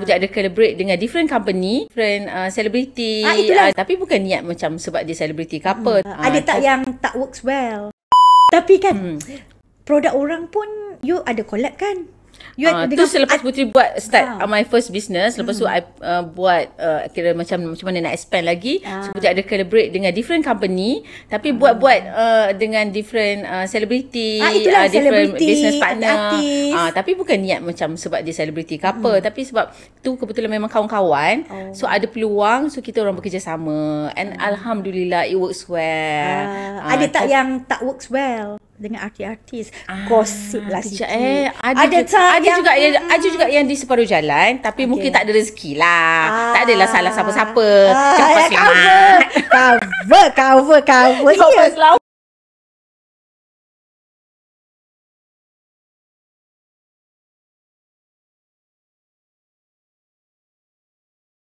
Dia ada collaborate dengan different company, different celebrity. Tapi bukan niat macam sebab dia celebrity ke apa. Ada tak yang tak works well? Tapi kan produk orang pun you ada collab kan? Tu selepas Puteri buat start my first business, lepas tu I buat kira macam mana nak expand lagi. So Puteri ada collaborate dengan different company, tapi buat dengan different celebrity, different business partner. Tapi bukan niat macam sebab dia celebrity ke apa, tapi sebab tu kebetulan memang kawan-kawan. So ada peluang, so kita orang bekerjasama, and alhamdulillah it works well. Ada tak yang tak works well dengan artis-artis? Gosip lah sikit. Ada juga yang di separuh jalan, tapi mungkin tak ada rezeki lah. Tak adalah salah siapa-siapa. Cover.